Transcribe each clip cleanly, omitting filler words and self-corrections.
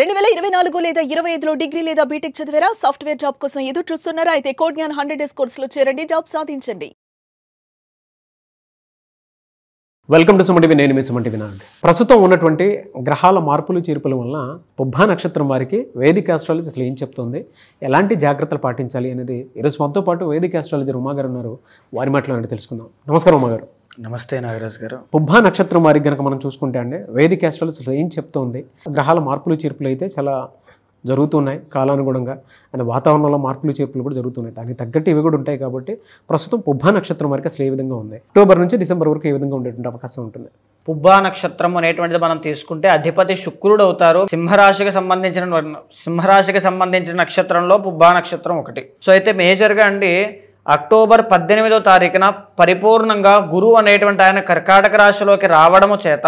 2024 లేదా 25లో డిగ్రీ లేదా బీటెక్ చదివారా? సాఫ్ట్వేర్ జాబ్ కోసం ఎదురు చూస్తున్నారా? అయితే కోడ్ జ్ఞాన్ 100 డేస్ కోర్సులో చేరండి, జాబ్ సాధించండి. Welcome to Suman TV. నేను మీ సుమన్ టీవీ నాగ్. ప్రస్తుతం ఉన్నటువంటి గ్రహాల మార్పులు చేర్పుల వలన పుబ్బా నక్షత్రం వారికి వేదిక ఆస్ట్రాలజీ అసలు ఏం చెప్తుంది, ఎలాంటి జాగ్రత్తలు పాటించాలి అనేది ఈరోజు మనతో పాటు వేదిక ఆస్ట్రాలజర్ ఉమా గారు ఉన్నారు. వారి మాటలు తెలుసుకుందాం. నమస్కారం ఉమా గారు. నమస్తే నాగరాజ్ గారు. పుబ్బా నక్షత్రం వారికి కనుక మనం చూసుకుంటే అండి, వేదిక ఆస్ట్రాలజీ అసలు ఏం చెప్తుంది? గ్రహాల మార్పులు చేర్పులు అయితే చాలా జరుగుతున్నాయి కాలానుగుణంగా, అండ్ వాతావరణంలో మార్పులు చేర్పులు కూడా జరుగుతున్నాయి. దానికి తగ్గట్టు ఇవి కూడా ఉంటాయి. కాబట్టి ప్రస్తుతం పుబ్బా నక్షత్రం వరకు అసలు ఏ విధంగా ఉంది, అక్టోబర్ నుంచి డిసెంబర్ వరకు ఏ విధంగా ఉండేటువంటి అవకాశం ఉంటుంది? పుబ్బా నక్షత్రం అనేటువంటిది మనం తీసుకుంటే అధిపతి శుక్రుడు అవుతారు. సింహరాశికి సంబంధించిన నక్షత్రంలో పుబ్బా నక్షత్రం ఒకటి. సో అయితే మేజర్గా అండి అక్టోబర్ 18వ తారీఖున పరిపూర్ణంగా గురువు అనేటువంటి ఆయన కర్కాటక రాశిలోకి రావడము చేత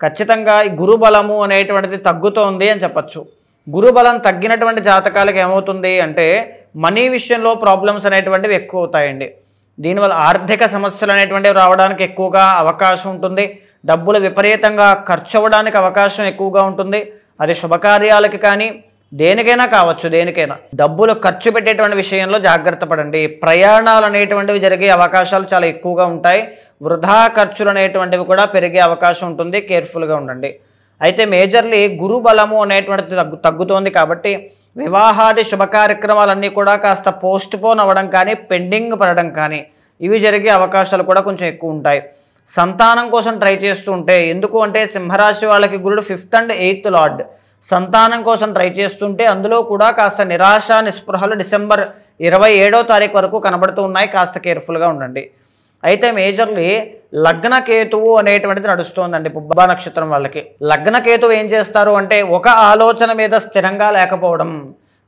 ఖచ్చితంగా ఈ గురు బలము అనేటువంటిది తగ్గుతోంది అని చెప్పచ్చు. గురుబలం తగ్గినటువంటి జాతకాలకు ఏమవుతుంది అంటే మనీ విషయంలో ప్రాబ్లమ్స్ అనేటువంటివి ఎక్కువ అవుతాయండి. దీనివల్ల ఆర్థిక సమస్యలు అనేటువంటివి రావడానికి ఎక్కువగా అవకాశం ఉంటుంది. డబ్బులు విపరీతంగా ఖర్చు అవ్వడానికి అవకాశం ఎక్కువగా ఉంటుంది. అది శుభకార్యాలకి కానీ దేనికైనా కావచ్చు, దేనికైనా డబ్బులు ఖర్చు పెట్టేటువంటి విషయంలో జాగ్రత్త పడండి. ప్రయాణాలు అనేటువంటివి జరిగే అవకాశాలు చాలా ఎక్కువగా ఉంటాయి. వృధా ఖర్చులు అనేటువంటివి కూడా పెరిగే అవకాశం ఉంటుంది. కేర్ఫుల్గా ఉండండి. అయితే మేజర్లీ గురు బలము అనేటువంటిది తగ్గుతోంది కాబట్టి వివాహాది శుభ కార్యక్రమాలన్నీ కూడా కాస్త పోస్ట్ పోన్ అవ్వడం కానీ పెండింగ్ పడడం కానీ ఇవి జరిగే అవకాశాలు కూడా కొంచెం ఎక్కువ ఉంటాయి. సంతానం కోసం ట్రై చేస్తూ ఉంటే, ఎందుకు అంటే సింహరాశి వాళ్ళకి గురుడు 5th and 8th లార్డ్. సంతానం కోసం ట్రై చేస్తుంటే అందులో కూడా కాస్త నిరాశ నిస్పృహలు డిసెంబర్ 27వ తారీఖు వరకు కనబడుతూ ఉన్నాయి. కాస్త కేర్ఫుల్గా ఉండండి. అయితే మేజర్లీ లగ్నకేతువు అనేటువంటిది నడుస్తోందండి పుబ్బా నక్షత్రం వాళ్ళకి. లగ్నకేతువు ఏం చేస్తారు అంటే ఒక ఆలోచన మీద స్థిరంగా లేకపోవడం,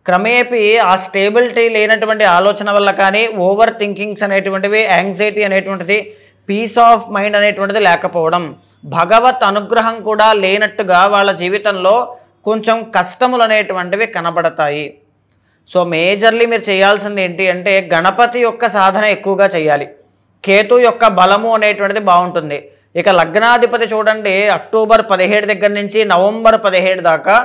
క్రమేపీ ఆ స్టేబిలిటీ లేనటువంటి ఆలోచన వల్ల కానీ ఓవర్ థింకింగ్స్ అనేటువంటివి, యాంగ్జైటీ అనేటువంటిది, పీస్ ఆఫ్ మైండ్ అనేటువంటిది లేకపోవడం, భగవత్ అనుగ్రహం కూడా లేనట్టుగా వాళ్ళ జీవితంలో కొంచెం కష్టములు అనేటువంటివి కనబడతాయి. సో మేజర్లీ మీరు చేయాల్సింది ఏంటి అంటే గణపతి యొక్క సాధన ఎక్కువగా చేయాలి. కేతు యొక్క బలము అనేటువంటిది బాగుంటుంది. ఇక లగ్నాధిపతి చూడండి, అక్టోబర్ 17 దగ్గర నుంచి నవంబర్ 17 దాకా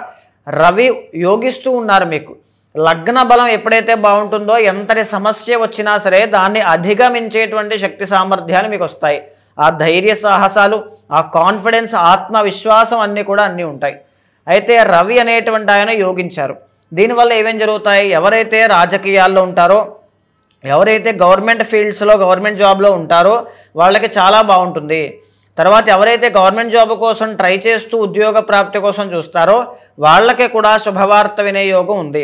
రవి యోగిస్తూ ఉన్నారు. మీకు లగ్న బలం ఎప్పుడైతే బాగుంటుందో ఎంతటి సమస్య వచ్చినా సరే దాన్ని అధిగమించేటువంటి శక్తి సామర్థ్యాలు మీకు వస్తాయి. ఆ ధైర్య సాహసాలు, ఆ కాన్ఫిడెన్స్, ఆత్మవిశ్వాసం అన్నీ కూడా అన్నీ ఉంటాయి. అయితే రవి అనేటువంటి ఆయన యోగించారు. దీనివల్ల ఏమేం జరుగుతాయి? ఎవరైతే రాజకీయాల్లో ఉంటారో, ఎవరైతే గవర్నమెంట్ ఫీల్డ్స్లో గవర్నమెంట్ జాబ్లో ఉంటారో వాళ్ళకి చాలా బాగుంటుంది. తర్వాత ఎవరైతే గవర్నమెంట్ జాబ్ కోసం ట్రై చేస్తూ ఉద్యోగ ప్రాప్తి కోసం చూస్తారో వాళ్ళకి కూడా శుభవార్త వినే యోగం ఉంది.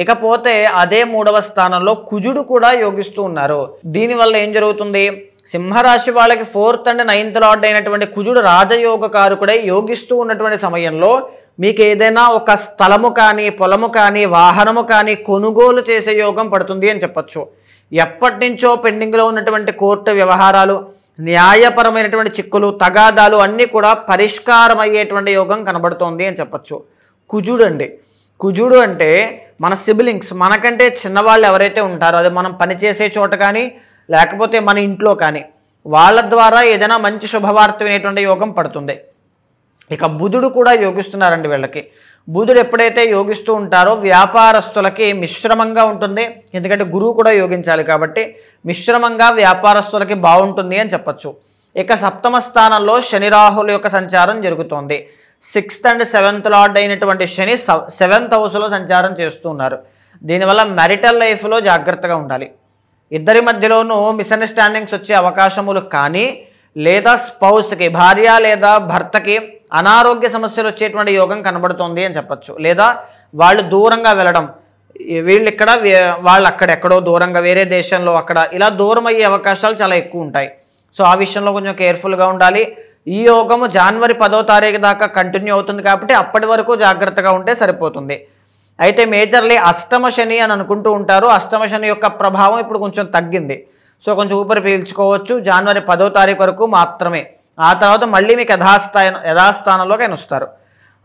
ఇకపోతే అదే 3వ స్థానంలో కుజుడు కూడా యోగిస్తూ ఉన్నారు. దీనివల్ల ఏం జరుగుతుంది? సింహరాశి వాళ్ళకి 4th and 9th లార్డ్ అయినటువంటి కుజుడు రాజయోగ కారకుడై యోగిస్తూ ఉన్నటువంటి సమయంలో మీకు ఏదైనా ఒక స్థలము కానీ, పొలము కానీ, వాహనము కానీ కొనుగోలు చేసే యోగం పడుతుంది అని చెప్పచ్చు. ఎప్పటి నుంచో పెండింగ్లో ఉన్నటువంటి కోర్టు వ్యవహారాలు, న్యాయపరమైనటువంటి చిక్కులు, తగాదాలు అన్నీ కూడా పరిష్కారం అయ్యేటువంటి యోగం కనబడుతోంది అని చెప్పచ్చు. కుజుడు అండి, కుజుడు అంటే మన సిబ్లింగ్స్, మనకంటే చిన్నవాళ్ళు ఎవరైతే ఉంటారో, అది మనం పనిచేసే చోట కానీ లేకపోతే మన ఇంట్లో కానీ వాళ్ళ ద్వారా ఏదైనా మంచి శుభవార్త వినేటువంటి యోగం పడుతుంది. ఇక బుధుడు కూడా యోగిస్తున్నారండి వీళ్ళకి. బుధుడు ఎప్పుడైతే యోగిస్తూ ఉంటారో వ్యాపారస్తులకి మిశ్రమంగా ఉంటుంది. ఎందుకంటే గురువు కూడా యోగించాలి కాబట్టి మిశ్రమంగా వ్యాపారస్తులకి బాగుంటుంది అని చెప్పచ్చు. ఇక 7వ స్థానంలో శని రాహుల యొక్క సంచారం జరుగుతోంది. 6th and 7th లార్డ్ అయినటువంటి శని 7th హౌస్లో సంచారం చేస్తూ ఉన్నారు. దీనివల్ల మ్యారిటల్ లైఫ్లో జాగ్రత్తగా ఉండాలి. ఇద్దరి మధ్యలోనూ మిస్అండర్స్టాండింగ్స్ వచ్చే అవకాశములు కానీ, లేదా స్పౌస్కి, భార్య లేదా భర్తకి అనారోగ్య సమస్యలు వచ్చేటువంటి యోగం కనబడుతోంది అని చెప్పచ్చు. లేదా వాళ్ళు దూరంగా వెళ్ళడం, వీళ్ళు ఇక్కడ వాళ్ళు అక్కడెక్కడో దూరంగా వేరే దేశంలో అక్కడ ఇలా దూరం అయ్యే అవకాశాలు చాలా ఎక్కువ ఉంటాయి. సో ఆ విషయంలో కొంచెం కేర్ఫుల్గా ఉండాలి. ఈ యోగము జనవరి 10వ తారీఖు దాకా కంటిన్యూ అవుతుంది కాబట్టి అప్పటి వరకు జాగ్రత్తగా ఉంటే సరిపోతుంది. అయితే మేజర్లీ అష్టమ శని అని అనుకుంటూ ఉంటారు. అష్టమ శని యొక్క ప్రభావం ఇప్పుడు కొంచెం తగ్గింది. సో కొంచెం ఊపిరి పీల్చుకోవచ్చు. జనవరి 10వ తారీఖు వరకు మాత్రమే. ఆ తర్వాత మళ్ళీ మీకు యథాస్థానంలోకి ఆయన వస్తారు.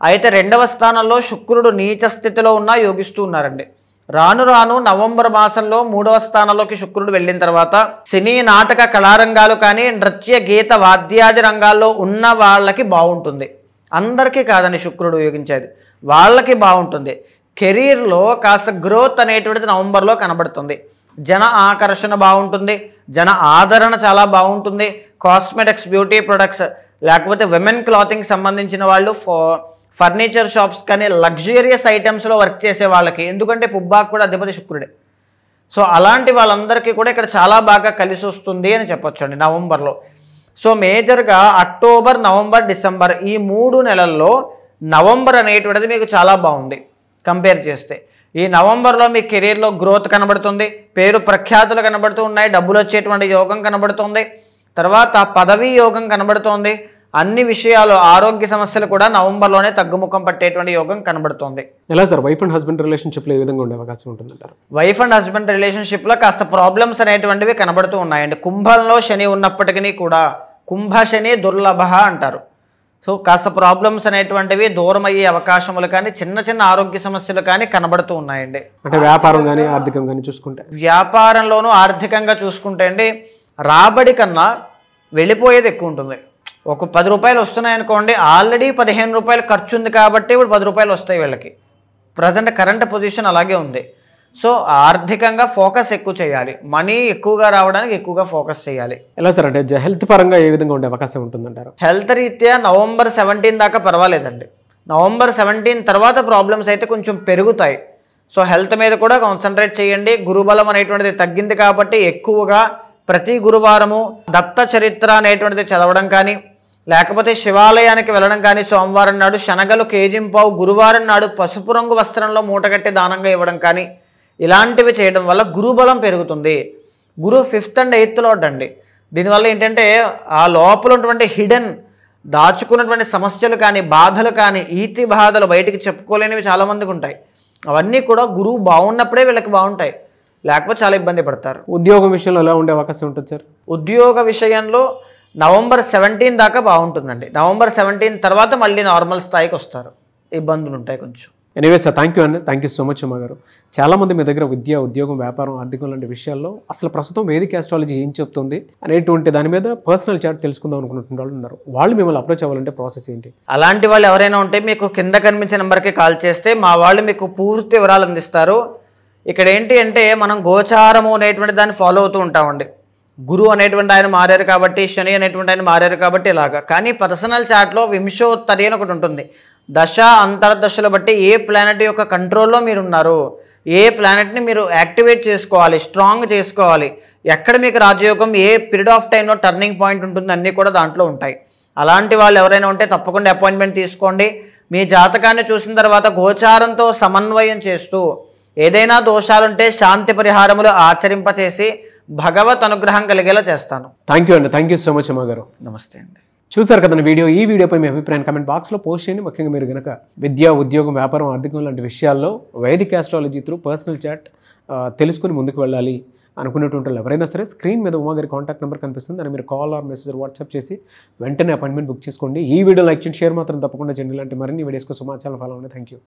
అయితే 2వ స్థానంలో శుక్రుడు నీచ స్థితిలో ఉన్నా యోగిస్తూ ఉన్నారండి. రాను రాను నవంబర్ మాసంలో 3వ స్థానంలోకి శుక్రుడు వెళ్ళిన తర్వాత సినీ నాటక కళారంగాలు కానీ, నృత్య గీత వాద్యాది రంగాల్లో ఉన్న వాళ్ళకి బాగుంటుంది. అందరికీ కాదని శుక్రుడు యోగించేది, వాళ్ళకి బాగుంటుంది. కెరీర్లో కాస్త గ్రోత్ అనేటువంటిది నవంబర్లో కనబడుతుంది. జన ఆకర్షణ బాగుంటుంది, జన ఆదరణ చాలా బాగుంటుంది. కాస్మెటిక్స్, బ్యూటీ ప్రొడక్ట్స్, లేకపోతే విమెన్ క్లాతింగ్ సంబంధించిన వాళ్ళు, ఫర్నిచర్ షాప్స్ కానీ లగ్జూరియస్ ఐటమ్స్లో వర్క్ చేసే వాళ్ళకి, ఎందుకంటే పుబ్బాకు కూడా అధిపతి శుక్రుడే. సో అలాంటి వాళ్ళందరికీ కూడా ఇక్కడ చాలా బాగా కలిసి వస్తుంది అని చెప్పొచ్చు అండి నవంబర్లో. సో మేజర్గా అక్టోబర్, నవంబర్, డిసెంబర్ ఈ 3 నెలల్లో నవంబర్ అనేటువంటిది మీకు చాలా బాగుంది కంపేర్ చేస్తే. ఈ నవంబర్లో మీ కెరీర్లో గ్రోత్ కనబడుతుంది, పేరు ప్రఖ్యాతులు కనబడుతూ ఉన్నాయి, డబ్బులు వచ్చేటువంటి యోగం కనబడుతుంది, తర్వాత పదవీ యోగం కనబడుతోంది. అన్ని విషయాలు, ఆరోగ్య సమస్యలు కూడా నవంబర్లోనే తగ్గుముఖం పట్టేటువంటి యోగం కనబడుతోంది. ఎలా సార్ వైఫ్ అండ్ హస్బెండ్ రిలేషన్షిప్లో ఏ విధంగా ఉండే అవకాశం ఉంటుందంటారు? వైఫ్ అండ్ హస్బెండ్ రిలేషన్షిప్లో కాస్త ప్రాబ్లమ్స్ అనేటువంటివి కనబడుతూ ఉన్నాయండి. కుంభంలో శని ఉన్నప్పటికీ కూడా కుంభ శని దుర్లభ అంటారు. సో కాస్త ప్రాబ్లమ్స్ అనేటువంటివి దూరం అయ్యే అవకాశములు కానీ, చిన్న చిన్న ఆరోగ్య సమస్యలు కానీ కనబడుతూ ఉన్నాయండి. అంటే వ్యాపారం కానీ ఆర్థికం కానీ చూసుకుంటే, వ్యాపారంలోనూ ఆర్థికంగా చూసుకుంటే అండి రాబడి కన్నా వెళ్ళిపోయేది ఎక్కువ ఉంటుంది. ఒక 10 రూపాయలు వస్తున్నాయనుకోండి, ఆల్రెడీ 15 రూపాయలు ఖర్చు ఉంది కాబట్టి ఇప్పుడు 10 రూపాయలు వస్తాయి వీళ్ళకి. ప్రజెంట్ కరెంట్ పొజిషన్ అలాగే ఉంది. సో ఆర్థికంగా ఫోకస్ ఎక్కువ చేయాలి, మనీ ఎక్కువగా రావడానికి ఎక్కువగా ఫోకస్ చేయాలి. ఎలా సార్ అంటే హెల్త్ పరంగా ఏ విధంగా ఉండే అవకాశం ఉంటుందంటారు? హెల్త్ రీత్యా నవంబర్ 17 దాకా పర్వాలేదండి. నవంబర్ 17 తర్వాత ప్రాబ్లమ్స్ అయితే కొంచెం పెరుగుతాయి. సో హెల్త్ మీద కూడా కాన్సన్ట్రేట్ చేయండి. గురుబలం అనేటువంటిది తగ్గింది కాబట్టి ఎక్కువగా ప్రతి గురువారము దత్త చరిత్ర అనేటువంటిది చదవడం కానీ, లేకపోతే శివాలయానికి వెళ్ళడం కానీ, సోమవారం నాడు శనగలు కేజింపావు, గురువారం నాడు పసుపు రంగు వస్త్రంలో మూటగట్టి దానంగా ఇవ్వడం కానీ, ఇలాంటివి చేయడం వల్ల గురుబలం పెరుగుతుంది. గురు 5th and 8th లార్డ్ అండి. దీనివల్ల ఏంటంటే ఆ లోపల ఉన్నటువంటి హిడెన్ దాచుకున్నటువంటి సమస్యలు కానీ, బాధలు కానీ, ఈతి బాధలు బయటికి చెప్పుకోలేనివి చాలామందికి ఉంటాయి. అవన్నీ కూడా గురువు బాగున్నప్పుడే వీళ్ళకి బాగుంటాయి, లేకపోతే చాలా ఇబ్బంది పడతారు. ఉద్యోగం విషయంలో ఎలా ఉండే అవకాశం ఉంటుంది సార్? ఉద్యోగ విషయంలో నవంబర్ 17 దాకా బాగుంటుందండి. నవంబర్ 17 తర్వాత మళ్ళీ నార్మల్ స్థాయికి వస్తారు. ఇబ్బందులు ఉంటాయి కొంచెం. ఎనీవే సార్, థ్యాంక్ యూ అండి. థ్యాంక్ యూ సో మచ్ అమ్మ గారు. చాలామంది మీ దగ్గర విద్య, ఉద్యోగం, వ్యాపారం, ఆర్థికం లాంటి విషయాల్లో అసలు ప్రస్తుతం వేదిక ఆస్ట్రాలజీ ఏం చెప్తుంది అనేటువంటి దాని మీద పర్సనల్ చాట్ తెలుసుకుందాం అనుకుంటున్న వాళ్ళు ఉన్నారు. వాళ్ళు మిమ్మల్ని అప్రోచ్ అవ్వాలంటే ప్రాసెస్ ఏంటి? అలాంటి వాళ్ళు ఎవరైనా ఉంటే మీకు కింద కనిపించే నెంబర్కి కాల్ చేస్తే మా వాళ్ళు మీకు పూర్తి వివరాలు అందిస్తారు. ఇక్కడ ఏంటి అంటే మనం గోచారము అనేటువంటి దాన్ని ఫాలో అవుతూ ఉంటామండి. గురు అనేటువంటి ఆయన మారారు కాబట్టి, శని అనేటువంటి ఆయన మారారు కాబట్టి ఇలాగా. కానీ పర్సనల్ చాట్లో వింశోత్తరి అని ఒకటి ఉంటుంది. దశ అంతర్దశలు బట్టి ఏ ప్లానెట్ యొక్క కంట్రోల్లో మీరు ఉన్నారు, ఏ ప్లానెట్ని మీరు యాక్టివేట్ చేసుకోవాలి, స్ట్రాంగ్ చేసుకోవాలి, ఎక్కడ మీకు రాజయోగం, ఏ పీరియడ్ ఆఫ్ టైంలో టర్నింగ్ పాయింట్ ఉంటుంది, అన్నీ కూడా దాంట్లో ఉంటాయి. అలాంటి వాళ్ళు ఎవరైనా ఉంటే తప్పకుండా అపాయింట్మెంట్ తీసుకోండి. మీ జాతకాన్ని చూసిన తర్వాత గోచారంతో సమన్వయం చేస్తూ ఏదైనా దోషాలుంటే శాంతి పరిహారములు ఆచరింపచేసి భగవత్ అనుగ్రహం కలిగేలా చేస్తాను. థ్యాంక్ యూ అండి. థ్యాంక్ యూ సో మచ్ అమ్మ గారు. నమస్తే అండి. చూసారు కదా వీడియో. ఈ వీడియోపై మీ అభిప్రాయం కామెంట్ బాక్స్లో పోస్ట్ చేయండి. ముఖ్యంగా మీరు కనుక విద్య, ఉద్యోగం, వ్యాపారం, ఆర్థికం లాంటి విషయాల్లో వైదిక ఆస్ట్రాలజీ త్రూ పర్సనల్ చాట్ తెలుసుకుని ముందుకు వెళ్ళాలి అనుకునేటువంటి వాళ్ళు ఎవరైనా సరే స్క్రీన్ మీద ఉమా గారి కాంటాక్ట్ నెంబర్ కనిపిస్తుంది. దాన్ని మీరు కాల్ ఆర్ మెసేజ్ వాట్సాప్ చేసి వెంటనే అపాయింట్మెంట్ బుక్ చేసుకోండి. ఈ వీడియో లైక్ చేయండి, షేర్ మాత్రం తప్పకుండా చేయండి. ఇలాంటి మరిన్ని వీడియోస్ కోసం మా ఛానల్ ఫాలో అవ్వండి. Thank you.